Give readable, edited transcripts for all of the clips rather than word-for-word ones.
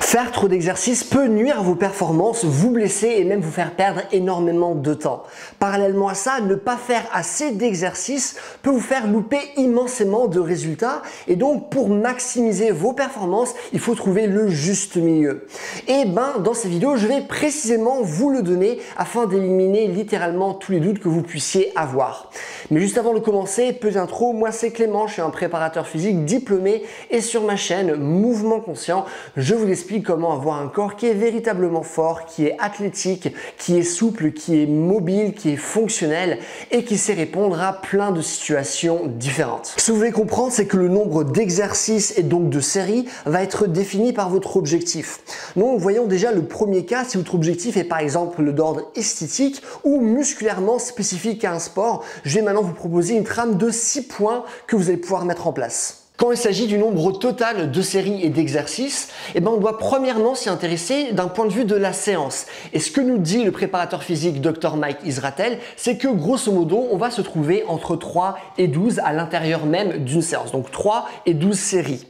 Faire trop d'exercices peut nuire à vos performances, vous blesser et même vous faire perdre énormément de temps. Parallèlement à ça, ne pas faire assez d'exercices peut vous faire louper immensément de résultats et donc pour maximiser vos performances, il faut trouver le juste milieu. Et dans cette vidéo, je vais précisément vous le donner afin d'éliminer littéralement tous les doutes que vous puissiez avoir. Mais juste avant de commencer, petite intro, moi c'est Clément, je suis un préparateur physique diplômé et sur ma chaîne Mouvement Conscient, je vous explique comment avoir un corps qui est véritablement fort, qui est athlétique, qui est souple, qui est mobile, qui est fonctionnel et qui sait répondre à plein de situations différentes. Ce que vous voulez comprendre, c'est que le nombre d'exercices et donc de séries va être défini par votre objectif. Donc voyons déjà le premier cas, si votre objectif est par exemple d'ordre esthétique ou musculairement spécifique à un sport, je vais maintenant vous proposer une trame de 6 points que vous allez pouvoir mettre en place. Quand il s'agit du nombre total de séries et d'exercices, on doit premièrement s'y intéresser d'un point de vue de la séance. Et ce que nous dit le préparateur physique Dr Mike Israetel, c'est que grosso modo, on va se trouver entre 3 et 12 à l'intérieur même d'une séance. Donc 3 et 12 séries.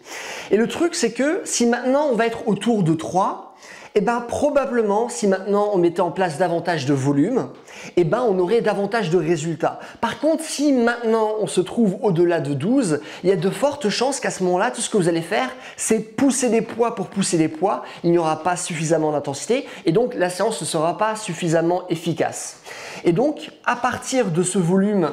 Et le truc, c'est que si maintenant on va être autour de 3, probablement, si maintenant on mettait en place davantage de volume, on aurait davantage de résultats. Par contre, si maintenant on se trouve au-delà de 12, il y a de fortes chances qu'à ce moment-là, tout ce que vous allez faire, c'est pousser des poids pour pousser des poids. Il n'y aura pas suffisamment d'intensité et donc la séance ne sera pas suffisamment efficace. Et donc, à partir de ce volume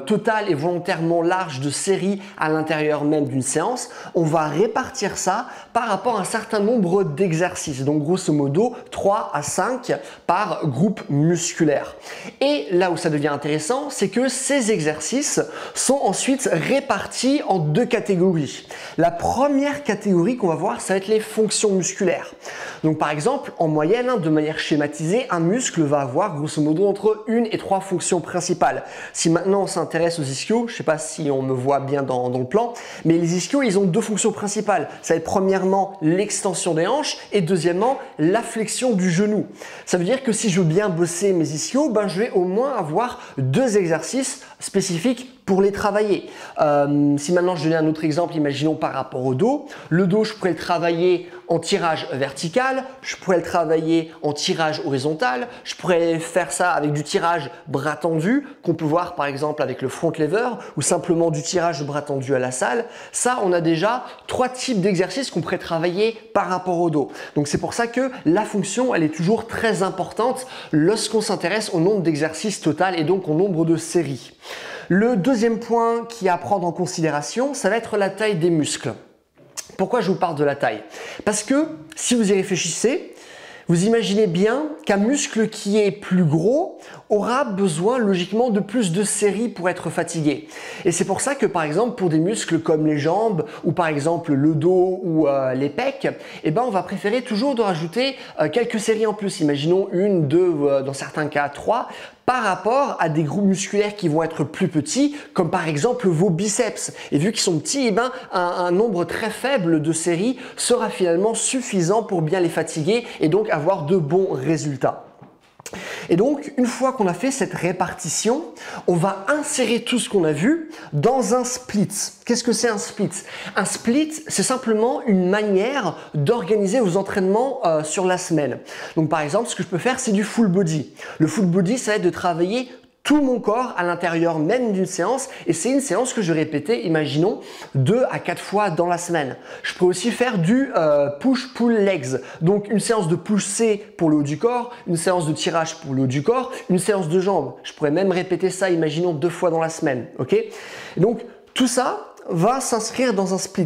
total et volontairement large de séries à l'intérieur même d'une séance, on va répartir ça par rapport à un certain nombre d'exercices. Donc, grosso modo, 3 à 5 par groupe musculaire. Et là où ça devient intéressant, c'est que ces exercices sont ensuite répartis en 2 catégories. La première catégorie qu'on va voir, ça va être les fonctions musculaires. Donc, par exemple, en moyenne, de manière schématisée, un muscle va avoir grosso modo entre 1 et 3 fonctions principales. Si maintenant on s'intéresse aux ischios, je ne sais pas si on me voit bien dans le plan, mais les ischios, ils ont 2 fonctions principales. Ça va être premièrement l'extension des hanches et deuxièmement la flexion du genou. Ça veut dire que si je veux bien bosser mes ischios, je vais au moins avoir 2 exercices spécifiques pour les travailler. Si maintenant je donnais un autre exemple, imaginons par rapport au dos. Le dos, je pourrais le travailler en tirage vertical, je pourrais le travailler en tirage horizontal, je pourrais faire ça avec du tirage bras tendu, qu'on peut voir par exemple avec le front lever, ou simplement du tirage bras tendu à la salle. Ça, on a déjà 3 types d'exercices qu'on pourrait travailler par rapport au dos. Donc c'est pour ça que la fonction, elle est toujours très importante lorsqu'on s'intéresse au nombre d'exercices total et donc au nombre de séries. Le deuxième point qui est à prendre en considération, ça va être la taille des muscles. Pourquoi je vous parle de la taille? Parce que si vous y réfléchissez, vous imaginez bien qu'un muscle qui est plus gros aura besoin logiquement de plus de séries pour être fatigué. Et c'est pour ça que par exemple pour des muscles comme les jambes ou par exemple le dos ou les pecs, on va préférer toujours de rajouter quelques séries en plus. Imaginons 1, 2, dans certains cas 3, par rapport à des groupes musculaires qui vont être plus petits, comme par exemple vos biceps. Et vu qu'ils sont petits, un nombre très faible de séries sera finalement suffisant pour bien les fatiguer et donc avoir de bons résultats. Et donc, une fois qu'on a fait cette répartition, on va insérer tout ce qu'on a vu dans un split. Qu'est-ce que c'est un split? Un split, c'est simplement une manière d'organiser vos entraînements sur la semaine. Donc, par exemple, ce que je peux faire, c'est du full body. Le full body, ça va être de travailler tout mon corps à l'intérieur même d'une séance et c'est une séance que je répétais, imaginons, 2 à 4 fois dans la semaine. Je peux aussi faire du push-pull legs, donc une séance de poussée pour le haut du corps, une séance de tirage pour le haut du corps, une séance de jambes. Je pourrais même répéter ça, imaginons, 2 fois dans la semaine. Ok? Donc tout ça va s'inscrire dans un split.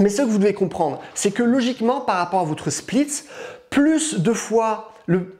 Mais ce que vous devez comprendre, c'est que logiquement par rapport à votre split, plus de fois le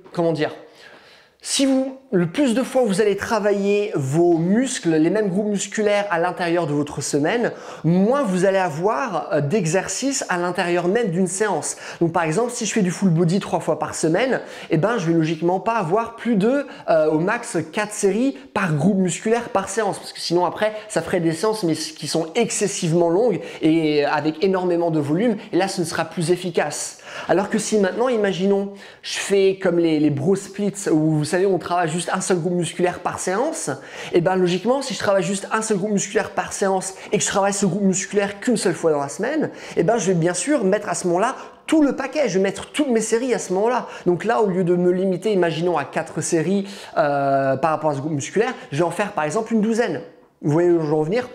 plus de fois vous allez travailler vos muscles, les mêmes groupes musculaires à l'intérieur de votre semaine, moins vous allez avoir d'exercices à l'intérieur même d'une séance. Donc par exemple, si je fais du full body 3 fois par semaine, je vais logiquement pas avoir plus de au max 4 séries par groupe musculaire par séance, parce que sinon après ça ferait des séances mais qui sont excessivement longues et avec énormément de volume et là ce ne sera plus efficace. Alors que si maintenant, imaginons, je fais comme les bro splits où vous savez on travaille juste un seul groupe musculaire par séance, logiquement si je travaille juste un seul groupe musculaire par séance et que je travaille ce groupe musculaire qu'une seule fois dans la semaine, je vais bien sûr mettre à ce moment-là tout le paquet, je vais mettre toutes mes séries à ce moment-là. Donc là, au lieu de me limiter, imaginons à 4 séries par rapport à ce groupe musculaire, je vais en faire par exemple une douzaine. Vous voyez où je veux en venir?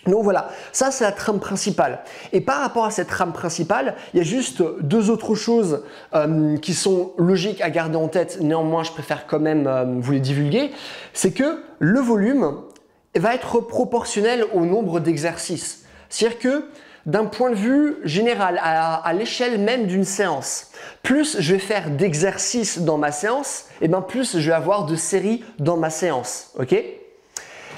Donc voilà, ça c'est la trame principale. Et par rapport à cette trame principale, il y a juste deux autres choses qui sont logiques à garder en tête. Néanmoins, je préfère quand même vous les divulguer. C'est que le volume va être proportionnel au nombre d'exercices. C'est-à-dire que d'un point de vue général, à l'échelle même d'une séance, plus je vais faire d'exercices dans ma séance, et bien plus je vais avoir de séries dans ma séance. Ok ?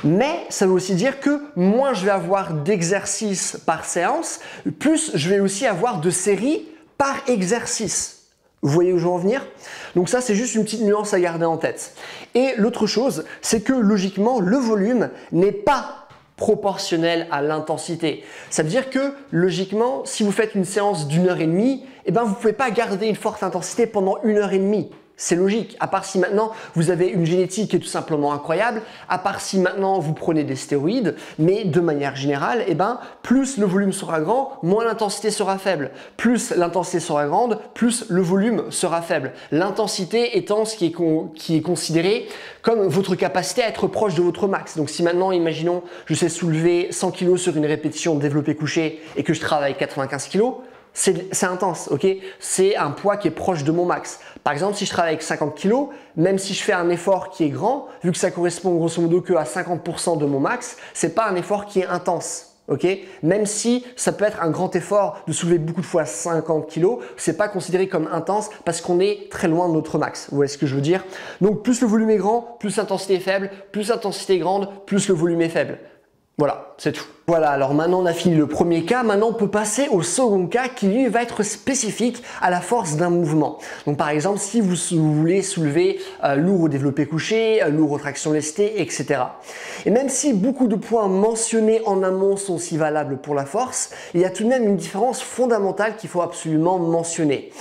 Mais ça veut aussi dire que moins je vais avoir d'exercices par séance, plus je vais aussi avoir de séries par exercice. Vous voyez où je veux en venir? Donc ça, c'est juste une petite nuance à garder en tête. Et l'autre chose, c'est que logiquement, le volume n'est pas proportionnel à l'intensité. Ça veut dire que logiquement, si vous faites une séance d'1h30, eh ben, vous ne pouvez pas garder une forte intensité pendant 1h30. C'est logique, à part si maintenant vous avez une génétique qui est tout simplement incroyable, à part si maintenant vous prenez des stéroïdes, mais de manière générale, eh ben, plus le volume sera grand, moins l'intensité sera faible. Plus l'intensité sera grande, plus le volume sera faible. L'intensité étant ce qui est considéré comme votre capacité à être proche de votre max. Donc si maintenant, imaginons, je sais soulever 100 kg sur une répétition développé couché et que je travaille 95 kg, c'est intense, ok? C'est un poids qui est proche de mon max. Par exemple, si je travaille avec 50 kg, même si je fais un effort qui est grand, vu que ça correspond grosso modo que à 50% de mon max, c'est pas un effort qui est intense, ok? Même si ça peut être un grand effort de soulever beaucoup de fois 50 kg, c'est pas considéré comme intense parce qu'on est très loin de notre max. Vous voyez ce que je veux dire? Donc plus le volume est grand, plus l'intensité est faible, plus l'intensité est grande, plus le volume est faible. Voilà, c'est tout. Voilà, alors maintenant on a fini le premier cas, maintenant on peut passer au second cas qui lui va être spécifique à la force d'un mouvement. Donc par exemple, si vous voulez soulever lourd au développé couché, lourd aux tractions lestées, etc. Et même si beaucoup de points mentionnés en amont sont aussi valables pour la force, il y a tout de même une différence fondamentale qu'il faut absolument mentionner.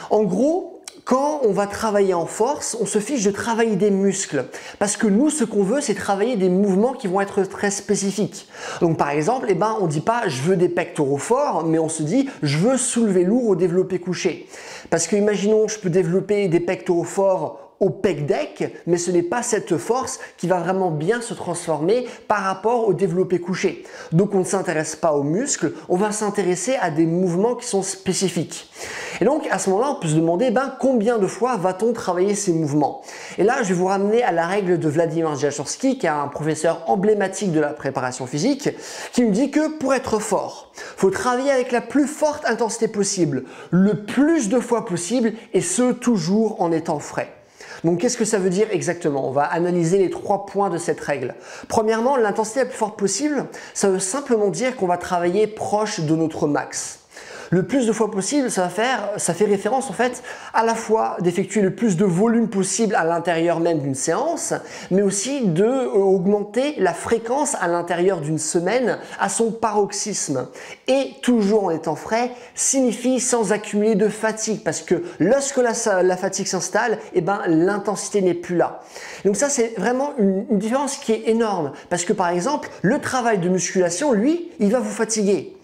En gros, quand on va travailler en force, on se fiche de travailler des muscles. Parce que nous, ce qu'on veut, c'est travailler des mouvements qui vont être très spécifiques. Donc par exemple, eh ben, on ne dit pas « je veux des pectoraux forts », mais on se dit « je veux soulever lourd au développé couché ». Parce que imaginons, je peux développer des pectoraux forts au pec deck, mais ce n'est pas cette force qui va vraiment bien se transformer par rapport au développé couché. Donc on ne s'intéresse pas aux muscles, on va s'intéresser à des mouvements qui sont spécifiques. Et donc à ce moment-là, on peut se demander combien de fois va-t-on travailler ces mouvements? Et là, je vais vous ramener à la règle de Vladimir Jashorski, qui est un professeur emblématique de la préparation physique, qui nous dit que pour être fort, il faut travailler avec la plus forte intensité possible, le plus de fois possible, et ce toujours en étant frais. Donc qu'est-ce que ça veut dire exactement? On va analyser les 3 points de cette règle. Premièrement, l'intensité la plus forte possible, ça veut simplement dire qu'on va travailler proche de notre max. Le plus de fois possible, ça fait référence en fait à la fois d'effectuer le plus de volume possible à l'intérieur même d'une séance, mais aussi d'augmenter la fréquence à l'intérieur d'une semaine à son paroxysme. Et toujours en étant frais signifie sans accumuler de fatigue, parce que lorsque la fatigue s'installe, eh ben, l'intensité n'est plus là. Donc ça, c'est vraiment une différence qui est énorme, parce que par exemple, le travail de musculation, lui, il va vous fatiguer.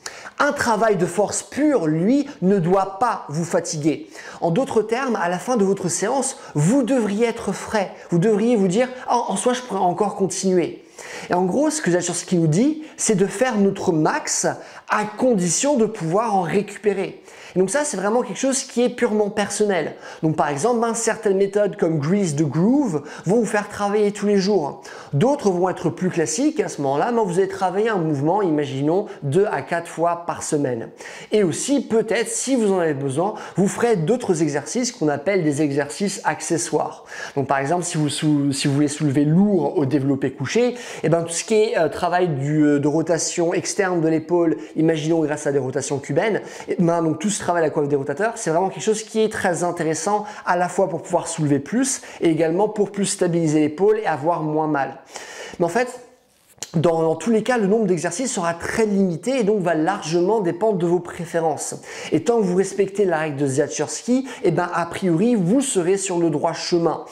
Un travail de force pure, lui, ne doit pas vous fatiguer. En d'autres termes, à la fin de votre séance, vous devriez être frais. Vous devriez vous dire « en soi, je pourrais encore continuer ». Et en gros, ce que Jashorski nous dit, c'est de faire notre max à condition de pouvoir en récupérer. Et donc ça, c'est vraiment quelque chose qui est purement personnel. Donc par exemple, certaines méthodes comme Grease the Groove vont vous faire travailler tous les jours. D'autres vont être plus classiques. À ce moment-là, vous allez travailler un mouvement, imaginons, 2 à 4 fois par semaine. Et aussi, peut-être, si vous en avez besoin, vous ferez d'autres exercices qu'on appelle des exercices accessoires. Donc par exemple, si vous voulez soulever lourd au développé couché, et tout ce qui est travail de rotation externe de l'épaule, imaginons grâce à des rotations cubaines, donc tout ce travail à la coiffe des rotateurs, c'est vraiment quelque chose qui est très intéressant à la fois pour pouvoir soulever plus et également pour plus stabiliser l'épaule et avoir moins mal. Mais en fait, dans tous les cas, le nombre d'exercices sera très limité et donc va largement dépendre de vos préférences. Et tant que vous respectez la règle de Jashorski, a priori, vous serez sur le droit chemin.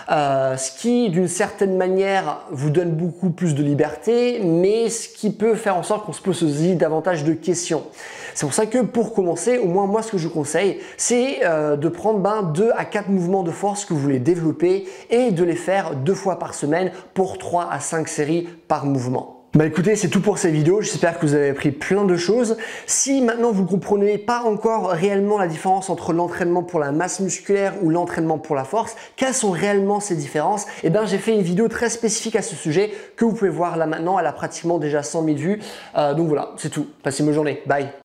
Ce qui, d'une certaine manière, vous donne beaucoup plus de liberté, mais ce qui peut faire en sorte qu'on se pose aussi davantage de questions. C'est pour ça que pour commencer, au moins moi ce que je vous conseille, c'est de prendre 2 à 4 mouvements de force que vous voulez développer et de les faire 2 fois par semaine pour 3 à 5 séries par mouvement. Écoutez, c'est tout pour cette vidéo, j'espère que vous avez appris plein de choses. Si maintenant vous ne comprenez pas encore réellement la différence entre l'entraînement pour la masse musculaire ou l'entraînement pour la force, quelles sont réellement ces différences? J'ai fait une vidéo très spécifique à ce sujet que vous pouvez voir là maintenant, elle a pratiquement déjà 100 000 vues. Donc voilà, c'est tout. Passez une bonne journée, bye!